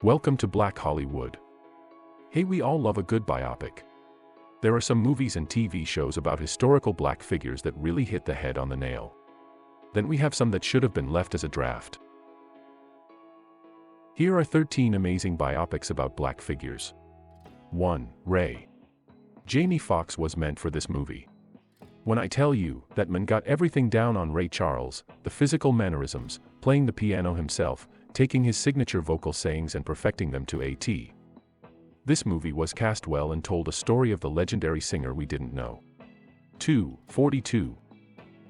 Welcome to Black Hollywood. Hey, we all love a good biopic. There are some movies and TV shows about historical black figures that really hit the head on the nail. Then we have some that should have been left as a draft. Here are 13 amazing biopics about black figures. 1. Ray. Jamie Foxx was meant for this movie. When I tell you that man got everything down on Ray Charles, the physical mannerisms, playing the piano himself, taking his signature vocal sayings and perfecting them to a T. This movie was cast well and told a story of the legendary singer we didn't know. 2. 42.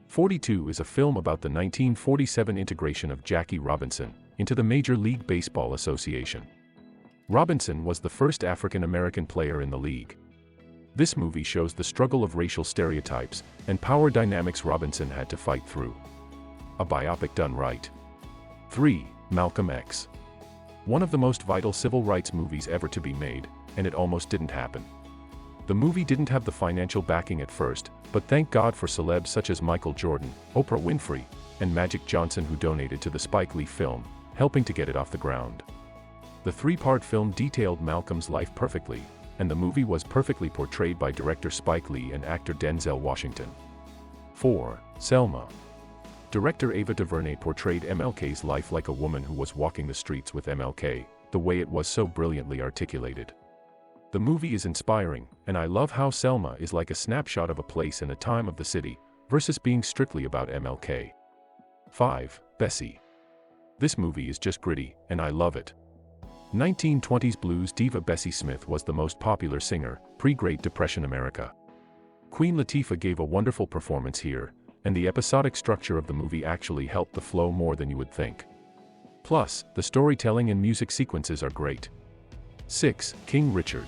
42 is a film about the 1947 integration of Jackie Robinson into the Major League Baseball Association. Robinson was the first African-American player in the league. This movie shows the struggle of racial stereotypes and power dynamics Robinson had to fight through. A biopic done right. 3. Malcolm X. One of the most vital civil rights movies ever to be made, and it almost didn't happen. The movie didn't have the financial backing at first, but thank God for celebs such as Michael Jordan, Oprah Winfrey, and Magic Johnson who donated to the Spike Lee film, helping to get it off the ground. The three-part film detailed Malcolm's life perfectly, and the movie was perfectly portrayed by director Spike Lee and actor Denzel Washington. 4. Selma. Director Ava DuVernay portrayed MLK's life like a woman who was walking the streets with MLK, the way it was so brilliantly articulated. The movie is inspiring, and I love how Selma is like a snapshot of a place and a time of the city, versus being strictly about MLK. 5. Bessie. This movie is just gritty, and I love it. 1920s blues diva Bessie Smith was the most popular singer, pre-Great Depression America. Queen Latifah gave a wonderful performance here, and the episodic structure of the movie actually helped the flow more than you would think. Plus, the storytelling and music sequences are great. 6. King Richard.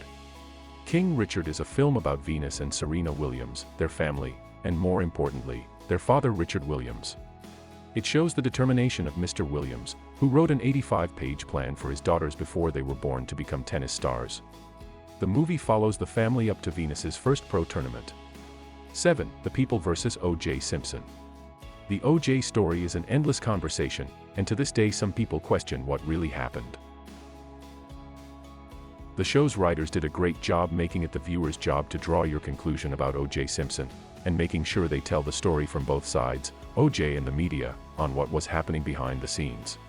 King Richard is a film about Venus and Serena Williams, their family, and more importantly, their father Richard Williams. It shows the determination of Mr. Williams, who wrote an 85-page plan for his daughters before they were born to become tennis stars. The movie follows the family up to Venus's first pro tournament. 7. The People vs. O.J. Simpson. The O.J. story is an endless conversation, and to this day some people question what really happened. The show's writers did a great job making it the viewer's job to draw your conclusion about O.J. Simpson, and making sure they tell the story from both sides, O.J. and the media, on what was happening behind the scenes.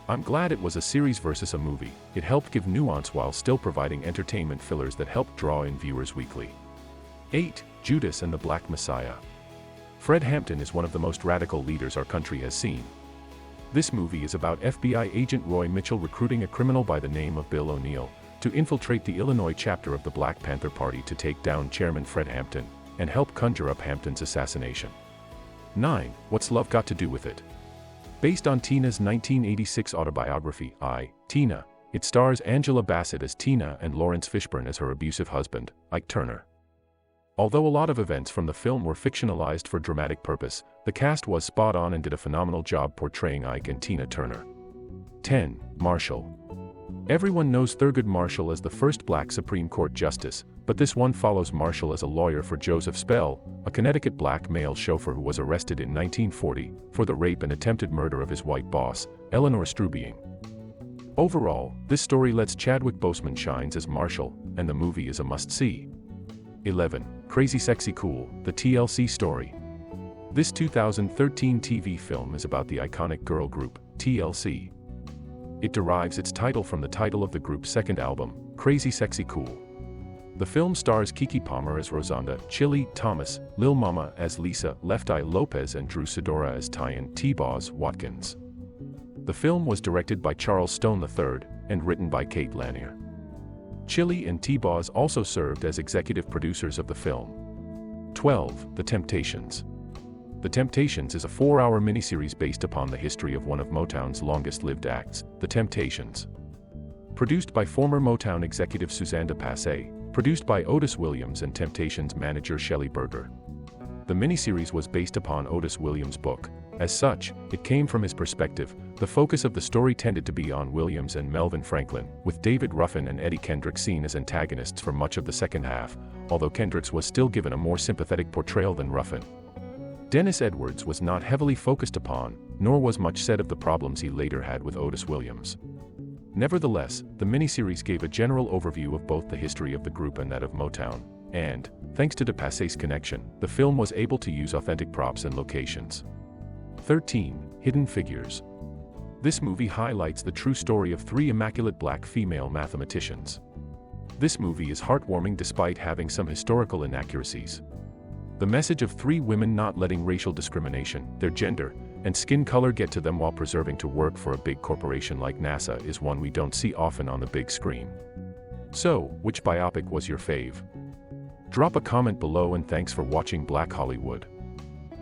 I'm glad it was a series versus a movie. It helped give nuance while still providing entertainment fillers that helped draw in viewers weekly. 8. Judas and the Black Messiah. Fred Hampton is one of the most radical leaders our country has seen. This movie is about FBI agent Roy Mitchell recruiting a criminal by the name of Bill O'Neill to infiltrate the Illinois chapter of the Black Panther Party to take down Chairman Fred Hampton and help conjure up Hampton's assassination. 9. What's Love Got to Do with It? Based on Tina's 1986 autobiography, I, Tina, it stars Angela Bassett as Tina and Lawrence Fishburne as her abusive husband, Ike Turner. Although a lot of events from the film were fictionalized for dramatic purpose, the cast was spot on and did a phenomenal job portraying Ike and Tina Turner. 10. Marshall. Everyone knows Thurgood Marshall as the first black Supreme Court justice, but this one follows Marshall as a lawyer for Joseph Spell, a Connecticut black male chauffeur who was arrested in 1940 for the rape and attempted murder of his white boss, Eleanor Strubeing. Overall, this story lets Chadwick Boseman shines as Marshall, and the movie is a must-see. 11. CrazySexyCool, the TLC story. This 2013 TV film is about the iconic girl group, TLC. It derives its title from the title of the group's second album, CrazySexyCool. The film stars Keke Palmer as Rosanda, Chili Thomas, Lil Mama as Lisa, Left Eye Lopez and Drew Sidora as Tyan T-Boz Watkins. The film was directed by Charles Stone III and written by Kate Lanier. Chili and T-Boz also served as executive producers of the film. 12. The Temptations. The Temptations is a 4-hour miniseries based upon the history of one of Motown's longest-lived acts, The Temptations. Produced by former Motown executive Suzanne de Passé, produced by Otis Williams and Temptations manager Shelley Berger. The miniseries was based upon Otis Williams' book. As such, it came from his perspective. The focus of the story tended to be on Williams and Melvin Franklin, with David Ruffin and Eddie Kendricks seen as antagonists for much of the second half, although Kendricks was still given a more sympathetic portrayal than Ruffin. Dennis Edwards was not heavily focused upon, nor was much said of the problems he later had with Otis Williams. Nevertheless, the miniseries gave a general overview of both the history of the group and that of Motown, and, thanks to DePassay's connection, the film was able to use authentic props and locations. 13. Hidden Figures. This movie highlights the true story of three immaculate black female mathematicians. This movie is heartwarming despite having some historical inaccuracies. The message of three women not letting racial discrimination, their gender, and skin color get to them while preserving to work for a big corporation like NASA is one we don't see often on the big screen. So, which biopic was your fave? Drop a comment below and thanks for watching Black Hollywood.